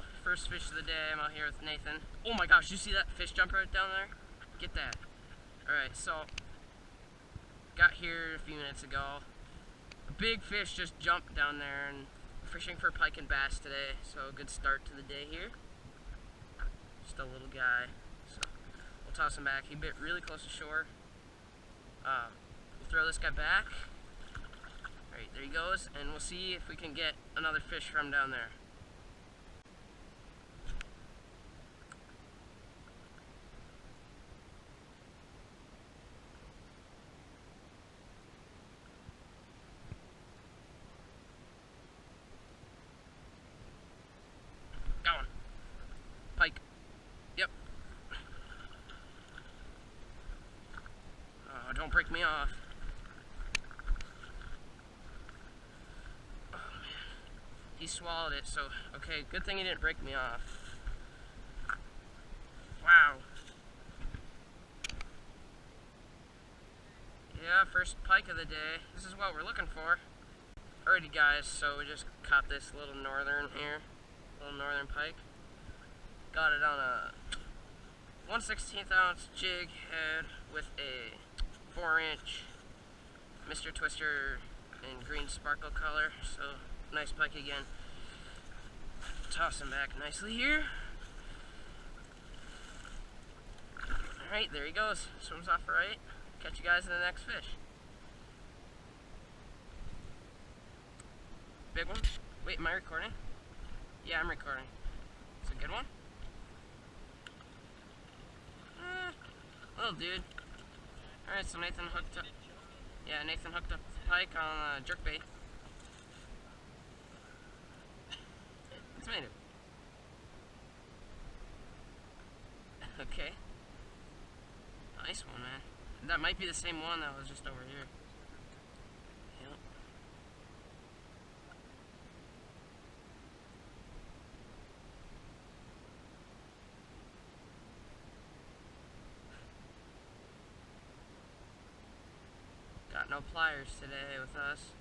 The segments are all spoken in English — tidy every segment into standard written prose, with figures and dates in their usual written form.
so first fish of the day. I'm out here with Nathan. Oh my gosh, you see that fish jump right down there? Get that. Alright, so got here a few minutes ago. A big fish just jumped down there, and we're fishing for pike and bass today. So good start to the day here. Just a little guy. So we'll toss him back. He bit really close to shore. We'll throw this guy back. Alright, there he goes, and we'll see if we can get another fish from down there. Got one. Pike. Yep. Oh, don't break me off. He swallowed it, so okay, good thing he didn't break me off. Wow. Yeah, first pike of the day. This is what we're looking for. Alrighty guys, so we just caught this little northern here. Little northern pike. Got it on a 1/16 ounce jig head with a 4-inch Mr. Twister in green sparkle color. So nice pike again. Toss him back nicely here. Alright, there he goes. Swims off right. Catch you guys in the next fish. Big one. Wait, am I recording? Yeah, I'm recording. It's a good one. Little dude. Alright, so Nathan hooked up. Yeah, Nathan hooked up the pike on jerkbait. It's made it. Okay. Nice one, man. That might be the same one that was just over here. Yep. Got no pliers today with us.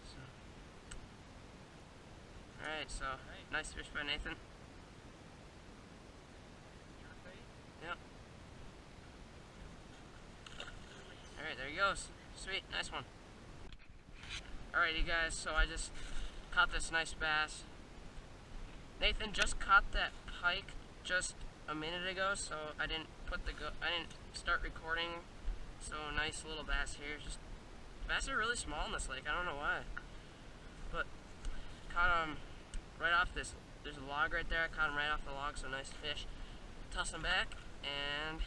So. Alright, so nice fish by Nathan. Yep. Alright, there he goes. Sweet, nice one. Alrighty guys, so I just caught this nice bass. Nathan just caught that pike just a minute ago, so I didn't start recording. So nice little bass here. Just bass are really small in this lake. I don't know why, but caught him right off this. There's a log right there. I caught him right off the log. So nice fish. Toss him back, and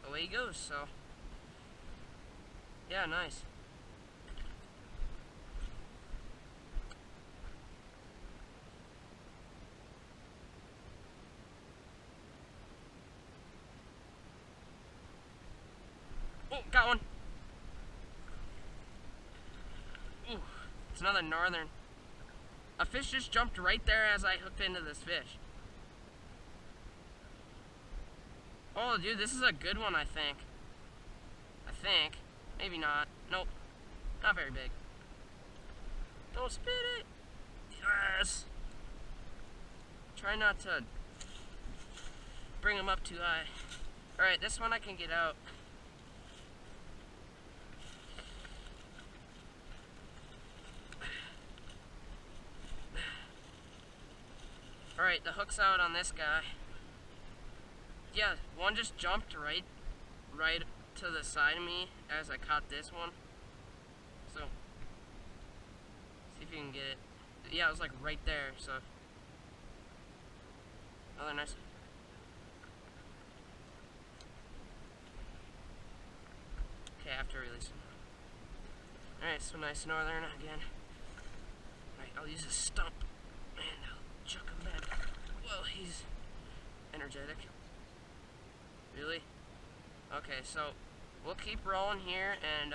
away he goes. So yeah, nice. Oh, got one. Ooh, it's another northern. A fish just jumped right there as I hooked into this fish. Oh, dude, this is a good one, I think. Maybe not. Nope. Not very big. Don't spit it. Yes. Try not to bring them up too high. Alright, this one I can get out. Alright, the hook's out on this guy. Yeah, one just jumped right to the side of me as I caught this one. So, see if you can get it. Yeah, it was like right there, so. Another nice. Okay, after releasing. Alright, so nice northern again. Alright, I'll use a stump and I'll chuck him back. Well, he's energetic. Really? Okay, so we'll keep rolling here and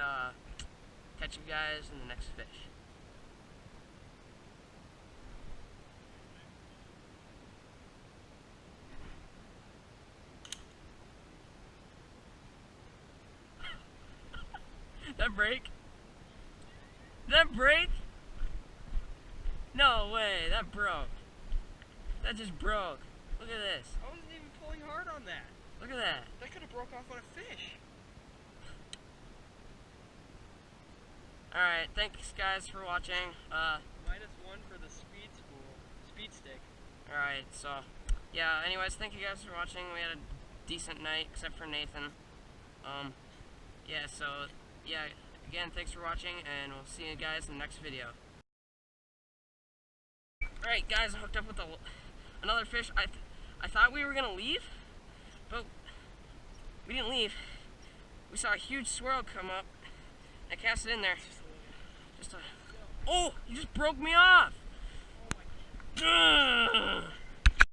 catch you guys in the next fish. That break? Did that break? No way, that broke. That just broke. Look at this. I wasn't even pulling hard on that. Look at that. That could have broke off on a fish. Alright, thanks guys for watching. -1 for the speed stick. Alright, so, yeah, anyways, thank you guys for watching. We had a decent night, except for Nathan. Yeah, so, yeah, again, thanks for watching, and we'll see you guys in the next video. Alright, guys, I hooked up with another fish. I thought we were going to leave, but we didn't leave. We saw a huge swirl come up. I cast it in there. Oh, you just broke me off! Oh my God.